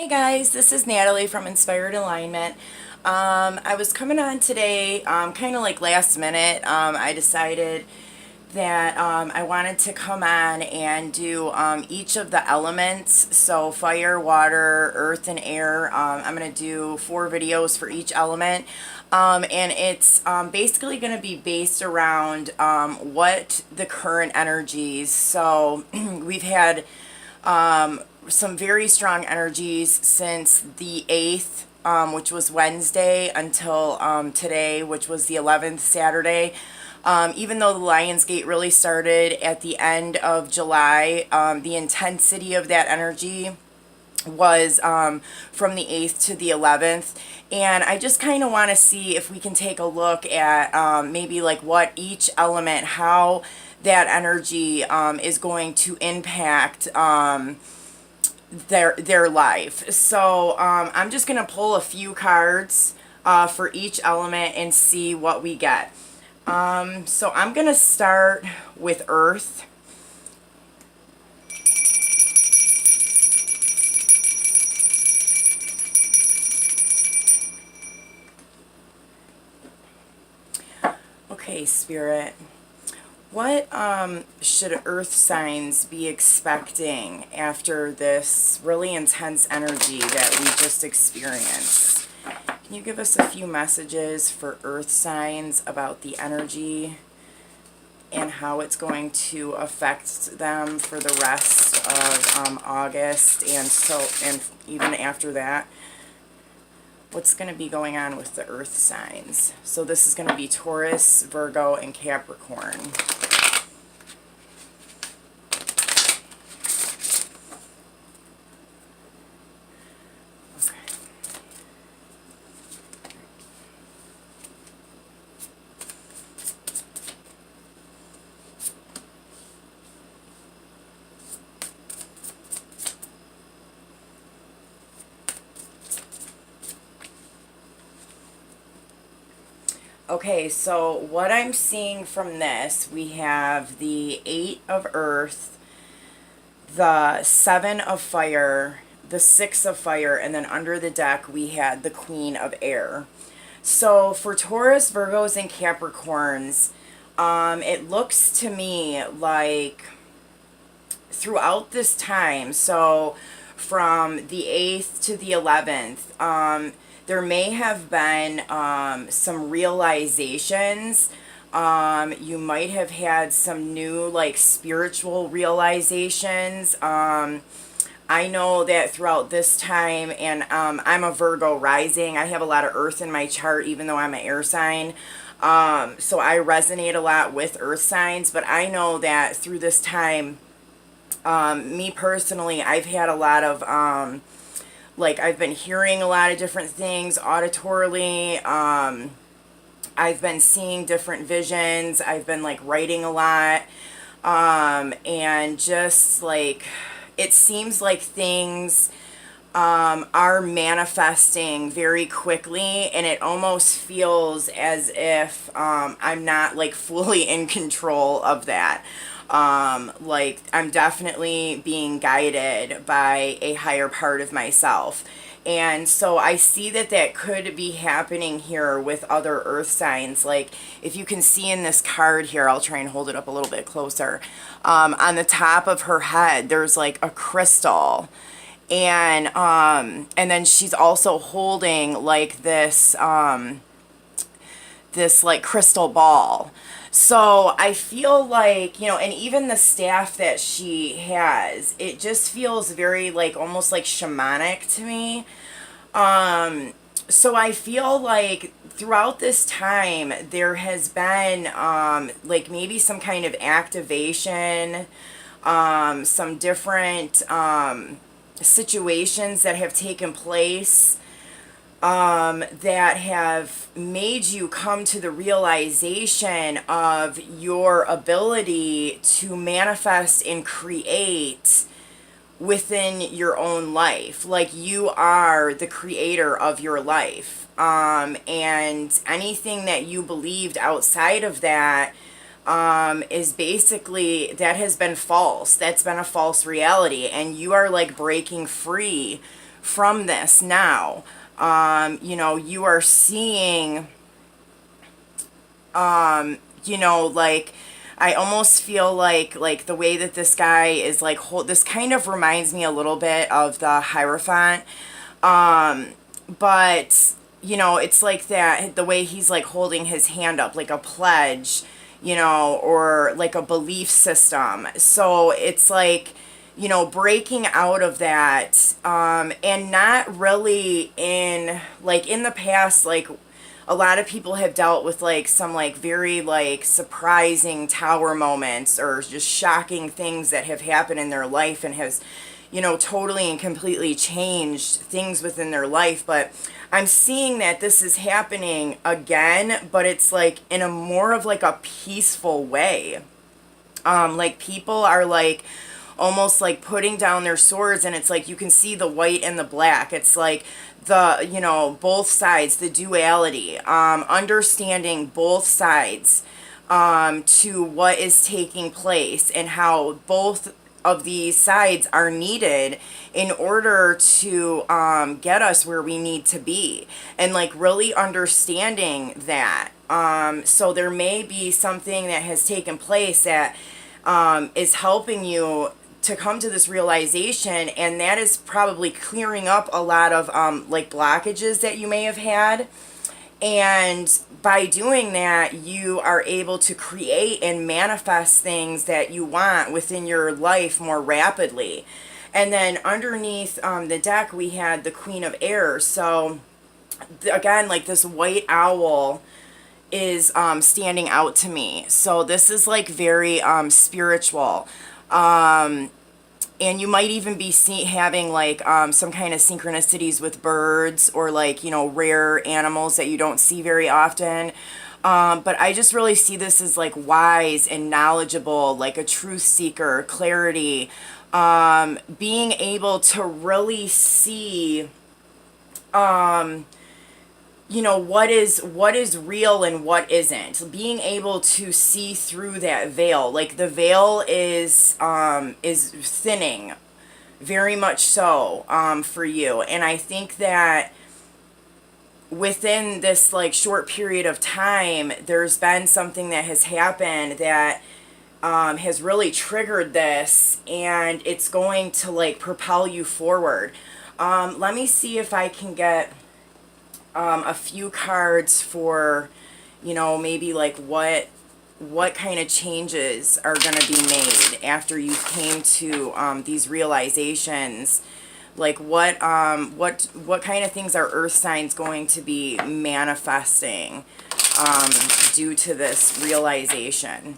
Hey guys, this is Natalie from Inspired Alignment. I was coming on today, kind of like last minute. I decided that I wanted to come on and do each of the elements. So fire, water, earth, and air. I'm going to do 4 videos for each element. And it's basically going to be based around what the current energies. So we've had some very strong energies since the 8th, which was Wednesday, until today, which was the 11th, Saturday. Even though the Lionsgate really started at the end of July, the intensity of that energy was from the 8th to the 11th. And I just kind of want to see if we can take a look at maybe like what each element, how that energy is going to impact their life. So I'm just gonna pull a few cards for each element and see what we get. So I'm gonna start with Earth. Okay, Spirit. What should Earth signs be expecting after this really intense energy that we just experienced? Can you give us a few messages for Earth signs about the energy and how it's going to affect them for the rest of August and even after that? What's going to be going on with the Earth signs? So this is going to be Taurus, Virgo, and Capricorn. Okay, so what I'm seeing from this, we have the 8 of Earth, the 7 of Fire, the 6 of Fire, and then under the deck we had the Queen of Air. So for Taurus, Virgos, and Capricorns, it looks to me like throughout this time, so from the 8th to the 11th, there may have been some realizations. You might have had some new like spiritual realizations. I know that throughout this time, and I'm a Virgo rising. I have a lot of earth in my chart, even though I'm an air sign. So I resonate a lot with earth signs, but I know that through this time, me personally, I've had a lot of like I've been hearing a lot of different things auditorily. I've been seeing different visions. I've been like writing a lot. And just like it seems like things are manifesting very quickly, and it almost feels as if I'm not like fully in control of that. Like I'm definitely being guided by a higher part of myself. And so I see that that could be happening here with other earth signs. Like if you can see in this card here, I'll try and hold it up a little bit closer. On the top of her head, there's like a crystal. And then she's also holding like this like crystal ball. So I feel like, and even the staff that she has, it just feels very like almost like shamanic to me. So I feel like throughout this time there has been like maybe some kind of activation, some different situations that have taken place that have made you come to the realization of your ability to manifest and create within your own life. Like you are the creator of your life. And anything that you believed outside of that is basically, that has been false. That's been a false reality. And you are like breaking free from this now. You know, you are seeing, you know, like, I almost feel like the way that this guy is like this kind of reminds me a little bit of the Hierophant. But you know, it's like that, the way he's like holding his hand up like a pledge, you know, or like a belief system. So it's like, you know, breaking out of that, and not really in, like, in the past, like, a lot of people have dealt with like some like very like surprising tower moments or just shocking things that have happened in their life and has, you know, totally and completely changed things within their life. But I'm seeing that this is happening again, but it's like in a more of like a peaceful way. Like people are like almost like putting down their swords, and it's like you can see the white and the black. It's like the, you know, both sides, the duality, understanding both sides, to what is taking place and how both of these sides are needed in order to get us where we need to be, and like really understanding that. So there may be something that has taken place that is helping you to come to this realization, and that is probably clearing up a lot of like blockages that you may have had. And by doing that, you are able to create and manifest things that you want within your life more rapidly. And then underneath the deck, we had the Queen of Air. So again, like this white owl is standing out to me. So this is like very spiritual. And you might even be having like some kind of synchronicities with birds or like, you know, rare animals that you don't see very often. But I just really see this as like wise and knowledgeable, like a truth seeker, clarity, being able to really see, you know, what is real and what isn't, being able to see through that veil. Like the veil is thinning very much so, for you. And I think that within this like short period of time, there's been something that has happened that has really triggered this, and it's going to like propel you forward. Let me see if I can get a few cards for, you know, maybe like what kind of changes are going to be made after you came to these realizations. Like what kind of things are earth signs going to be manifesting due to this realization.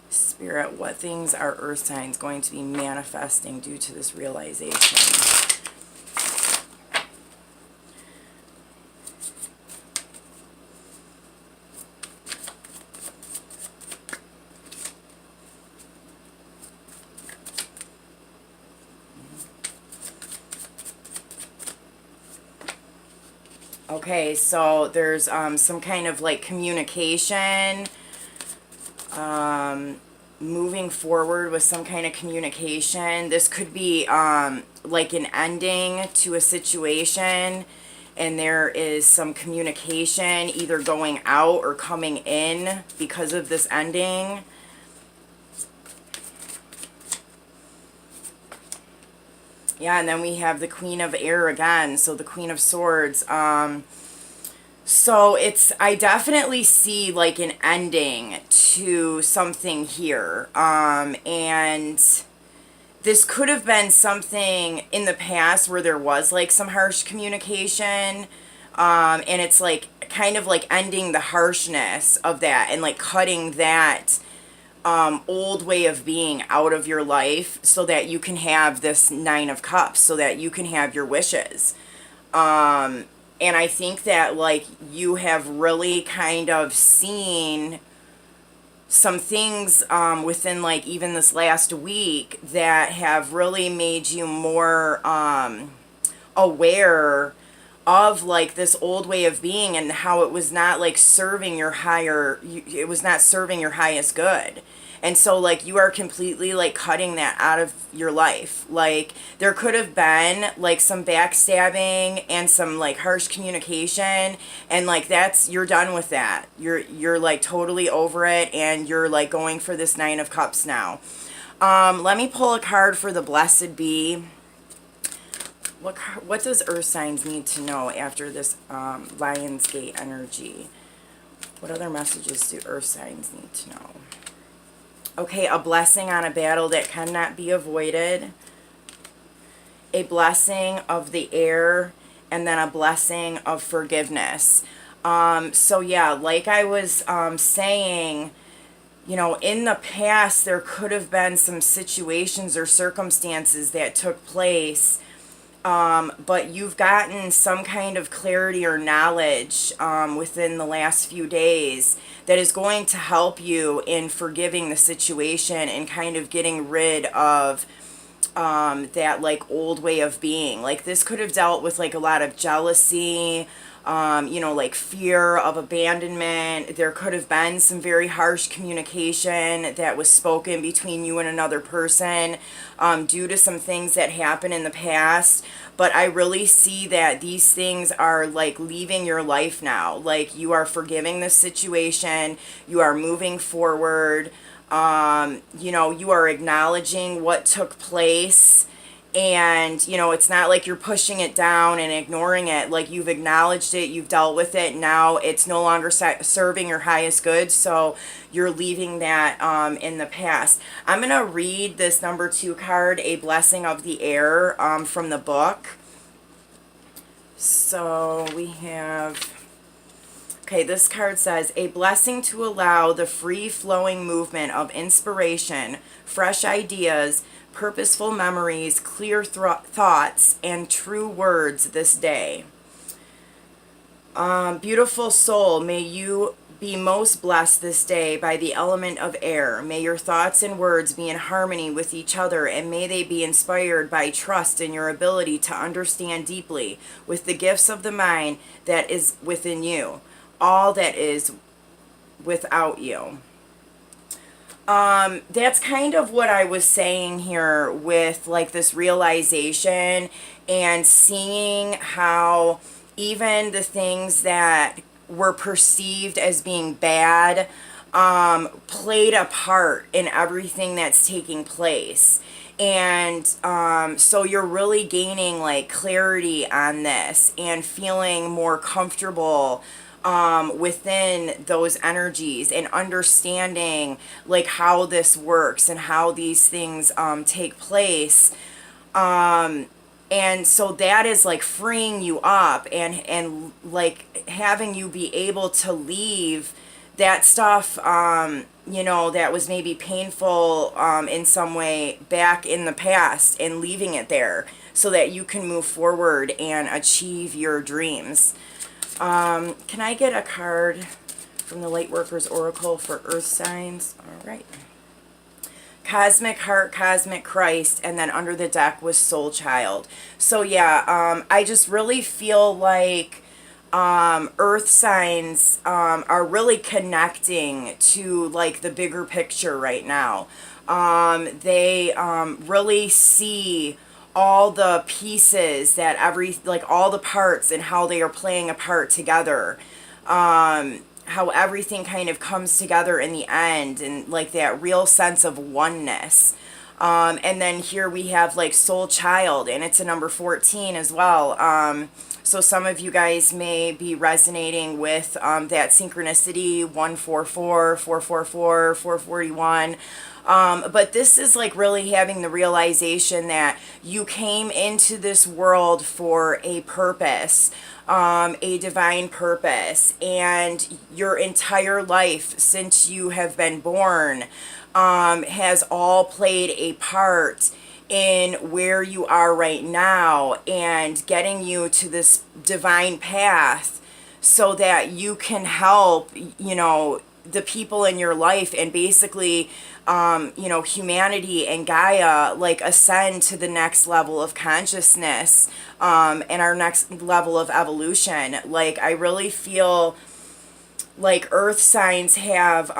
Spirit, what things are earth signs going to be manifesting due to this realization? Okay, so there's some kind of like communication, moving forward with some kind of communication. This could be like an ending to a situation, and there is some communication either going out or coming in because of this ending. Yeah, and then we have the Queen of Air again, so the Queen of Swords. So I definitely see like an ending to something here. And this could have been something in the past where there was like some harsh communication. And it's like kind of like ending the harshness of that and like cutting that old way of being out of your life so that you can have this Nine of Cups, so that you can have your wishes. And I think that like you have really kind of seen some things within like even this last week that have really made you more aware of like this old way of being and how it was not like serving your it was not serving your highest good. And so like you are completely like cutting that out of your life. Like there could have been like some backstabbing and some like harsh communication, and like that's, you're done with that. You're like totally over it, and you're like going for this Nine of Cups now. Let me pull a card for the Blessed Bee. What does earth signs need to know after this Lionsgate energy? What other messages do earth signs need to know? Okay, a blessing on a battle that cannot be avoided. A blessing of the air, and then a blessing of forgiveness. So yeah, like I was saying, you know, in the past there could have been some situations or circumstances that took place, but you've gotten some kind of clarity or knowledge within the last few days that is going to help you in forgiving the situation and kind of getting rid of that like old way of being. Like this could have dealt with like a lot of jealousy, you know, like fear of abandonment. There could have been some very harsh communication that was spoken between you and another person due to some things that happened in the past. But I really see that these things are like leaving your life now. Like you are forgiving the situation, you are moving forward. You know, you are acknowledging what took place, and you know, it's not like you're pushing it down and ignoring it. Like you've acknowledged it, you've dealt with it, now it's no longer serving your highest good, so you're leaving that in the past. I'm gonna read this number 2 card, A Blessing of the Air, from the book. So we have, okay, this card says, a blessing to allow the free-flowing movement of inspiration, fresh ideas, purposeful memories, clear thoughts, and true words this day. Beautiful soul, may you be most blessed this day by the element of air. May your thoughts and words be in harmony with each other, and may they be inspired by trust in your ability to understand deeply with the gifts of the mind that is within you, all that is without you. That's kind of what I was saying here with like this realization and seeing how even the things that were perceived as being bad played a part in everything that's taking place. And so you're really gaining like clarity on this and feeling more comfortable within those energies and understanding like how this works and how these things take place. And so that is like freeing you up and like having you be able to leave that stuff, you know, that was maybe painful in some way back in the past, and leaving it there so that you can move forward and achieve your dreams. Can I get a card from the Lightworkers Oracle for Earth signs? All right. Cosmic Heart, Cosmic Christ, and then under the deck was Soul Child. So yeah, I just really feel like earth signs are really connecting to like the bigger picture right now. They really see all the pieces that like all the parts and how they are playing a part together. How everything kind of comes together in the end, and like that real sense of oneness. And then here we have like Soul Child, and it's a number 14 as well. So some of you guys may be resonating with that synchronicity 144, 444, 441. But this is like really having the realization that you came into this world for a purpose, a divine purpose, and your entire life since you have been born has all played a part in where you are right now and getting you to this divine path so that you can help, you know, the people in your life and basically, you know, humanity and Gaia like ascend to the next level of consciousness and our next level of evolution. Like I really feel like earth signs have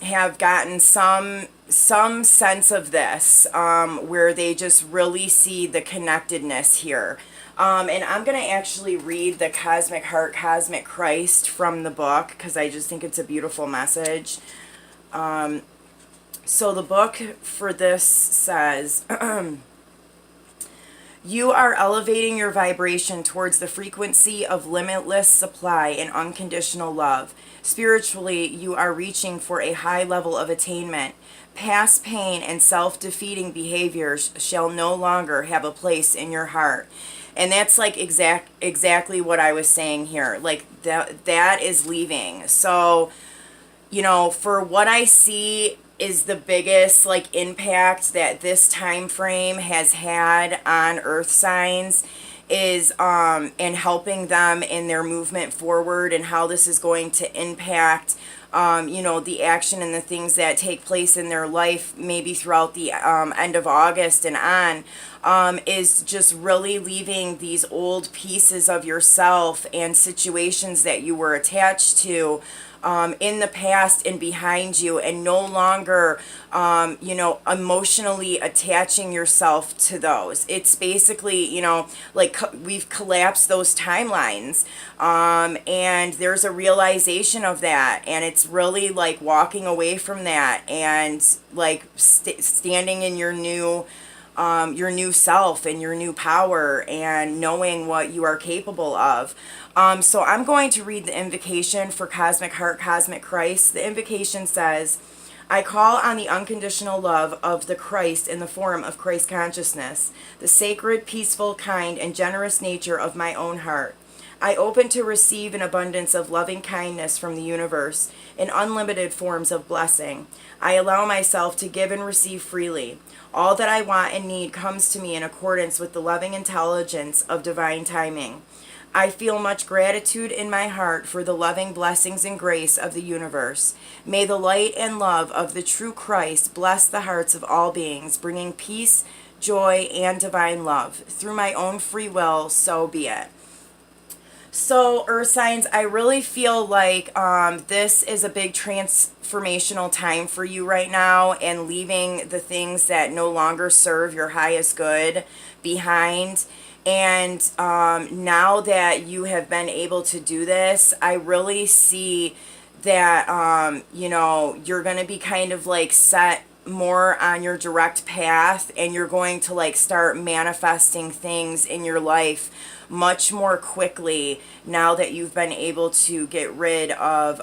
have gotten some sense of this, where they just really see the connectedness here. And I'm going to actually read the Cosmic Heart, Cosmic Christ from the book because I just think it's a beautiful message. So the book for this says, you are elevating your vibration towards the frequency of limitless supply and unconditional love. Spiritually, you are reaching for a high level of attainment. Past pain and self-defeating behaviors shall no longer have a place in your heart. And that's like exactly what I was saying here. Like that is leaving. So, you know, for what I see is the biggest like impact that this time frame has had on earth signs is and helping them in their movement forward, and how this is going to impact you know, the action and the things that take place in their life maybe throughout the end of August and on, is just really leaving these old pieces of yourself and situations that you were attached to in the past and behind you, and no longer, you know, emotionally attaching yourself to those. It's basically, you know, like we've collapsed those timelines, and there's a realization of that, and it's really like walking away from that and like standing in your new self and your new power and knowing what you are capable of. So I'm going to read the invocation for Cosmic Heart, Cosmic Christ. The invocation says, I call on the unconditional love of the Christ in the form of Christ consciousness, the sacred, peaceful, kind, and generous nature of my own heart. I open to receive an abundance of loving kindness from the universe in unlimited forms of blessing. I allow myself to give and receive freely. All that I want and need comes to me in accordance with the loving intelligence of divine timing. I feel much gratitude in my heart for the loving blessings and grace of the universe. May the light and love of the true Christ bless the hearts of all beings, bringing peace, joy, and divine love. Through my own free will, so be it. So, Earth signs, I really feel like this is a big transformational time for you right now, and leaving the things that no longer serve your highest good behind. And now that you have been able to do this, I really see that, you know, you're going to be kind of like set more on your direct path, and you're going to like start manifesting things in your life much more quickly now that you've been able to get rid of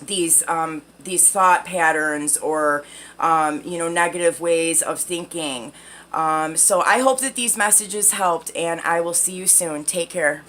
these thought patterns or you know, negative ways of thinking. So I hope that these messages helped, and I will see you soon. Take care.